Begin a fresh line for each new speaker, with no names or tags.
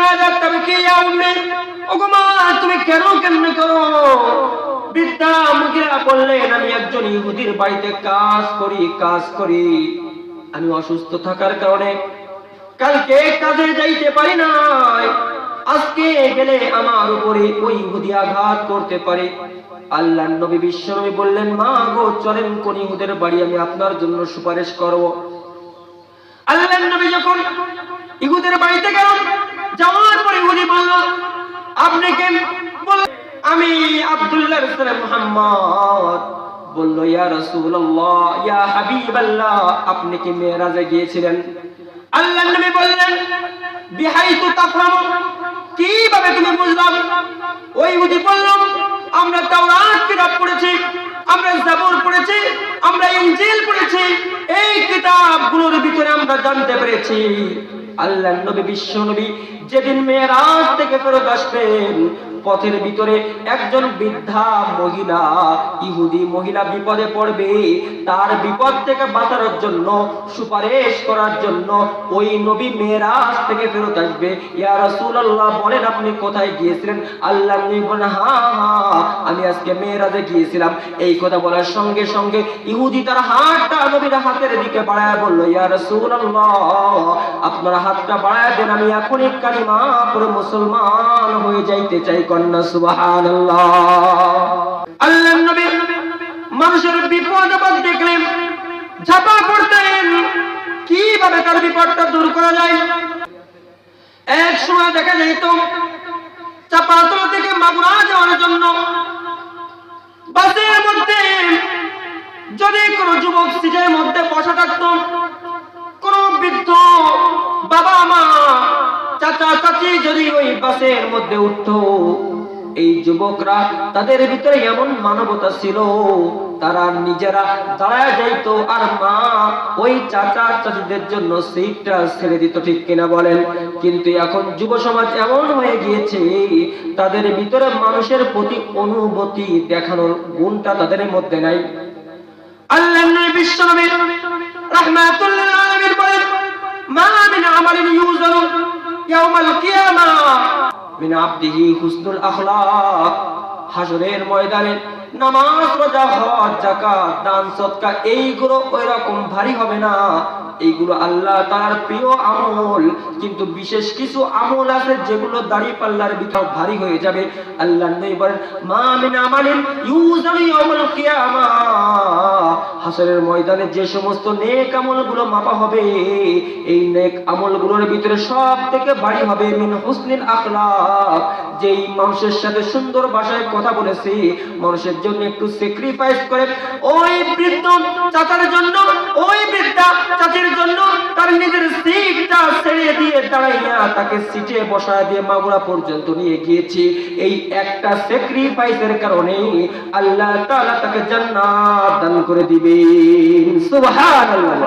লিমাযা তাবকি ইয়া উম্মি, ওগো মা তুমি কেন কান্না করো? বৃদ্ধা মুগিরা বললেন, আমি একজন ইহুদির বাড়িতে কাজ করি। আমি অসুস্থ থাকার কারণে কালকে কাজে যাইতে পারি নাই। আজকে গেলে আমার উপরে ওই ইহুদি আঘাত করতে পারে। আল্লাহর নবী বিশ্বনবী বললেন, মা গো চলেন কোন ইহুদের বাড়ি, আমি আপনার জন্য সুপারিশ করব। আল্লাহর নবী যখন ইহুদের বাড়িতে গেল, যাওয়ার পরে ইহুদি বলল, আপনি কে? বলল, আমি আব্দুল্লাহ রাসূল মুহাম্মদ। বলল, ইয়া রাসূলুল্লাহ, ইয়া হাবিবাল্লাহ, আপনি কি মেরাজে গিয়েছিলেন? আল্লাহর নবী বললেন, বিহাইতু তাফহামু, কিভাবে তুমি বুঝলাম? ওই ইহুদি বলল, আমরা তাওরাত কিতাব পড়েছি, আমরা জাবুর পড়েছি, আমরা ইনজিল পড়েছি, এই কিতাবগুলোর ভিতরে আমরা জানতে পেরেছি আল্লাহর নবী বিশ্ব নবী যেদিন মেরাজ থেকে ফেরত আসবেন, পথের ভিতরে একজন বৃদ্ধা মহিলা, ইহুদি মহিলা বিপদে পড়বে। তার বিপদ থেকে বাঁচানোর জন্য, সুপারিশ করার জন্য ওই নবী মেরাজ থেকে ফেরত আসবে। ইয়া রাসূলুল্লাহ, বলেন আপনি কোথায় গিয়েছিলেন? আল্লাহর নবী বলেন, হ্যাঁ, আমি আজকে মেরাজে গিয়েছিলাম। এই কথা বলার সঙ্গে সঙ্গে ইহুদি তার হাতটা নবীর হাতের দিকে বাড়ায় বলল, ইয়া রাসূলুল্লাহ, আপনার হাতটা বাড়ায় দেন, আমি এখনই কালিমা পড়ে মুসলমান হয়ে যাইতে চাই। কন্যা সুবহানাল্লাহ। আল্লাহর নবী মানুষের বিপদ আপদ দেখলে ঝাঁপা পড়তেন, কিভাবে তার বিপদটা দূর করা যায়। এক সময় দেখা যেত চাপাতলা থেকে মাগুরা যাওয়ার জন্য বাসের মধ্যে যদি কোনো যুবক সিটের মধ্যে বসা থাকতো, কোন বৃদ্ধ বাবা মা চাচা চাচি যদি ওই বাসের মধ্যে উঠতো, এই যুবকরা তাদের ভিতরে এমন মানবতা ছিল, তারা নিজেরা দাঁড়ায় যাইত আর মা ওই চাচা চাচিদের জন্য সিটটা ছেড়ে দিত। ঠিক কিনা বলেন? কিন্তু এখন যুব সমাজ এমন হয়ে গিয়েছে, তাদের ভিতরে মানুষের প্রতি অনুভূতি দেখানোর গুণটা তাদের মধ্যে নাই। আল্লাহর নবী বিশ্বনবী রাহমাতুল লিল আলামিন বলেন, মা মিন আমালিন ইউজানু ইয়াউমাল কিয়ামাহ মিন আবদিহি হুসনুল আখলাক। হাশরের ময়দানে নামাজ, রোজা, হজ, যাকাত, দান, সদকা এইগুলো ওইরকম ভারী হবে না। এইগুলো আল্লাহ তাআলার প্রিয় আমল, কিন্তু বিশেষ কিছু আমল আছে যেগুলো দাড়ি পাল্লার ভিতর ভারী হয়ে যাবে। আল্লাহর নবী বলেন, মা মিন আমালিন ইউজানু ইয়াউমাল কিয়ামাহ, হাশরের ময়দানে যে সমস্ত নেক আমলগুলো মাপা হবে, এই নেক আমলগুলোর ভিতরে সবথেকে ভারী হবে মিন হুসনিল আখলাক, যেই মানুষের সাথে সুন্দর ভাষায় কথা বলেছে, মানুষের জন্য একটু স্যাক্রিফাইস করে, ওই বৃদ্ধ চাচার জন্য, ওই বৃদ্ধা চাচির জন্য তার নিজের সিটটা ছেড়ে দিয়ে দাঁড়াইয়া তাকে সিটে বসায় দিয়ে মাগুরা পর্যন্ত নিয়ে গিয়েছে। এই একটা স্যাক্রিফাইসের কারণে আল্লাহ তাআলা তাকে জান্নাত দান করে দিবেন। সুবহানাল্লাহ।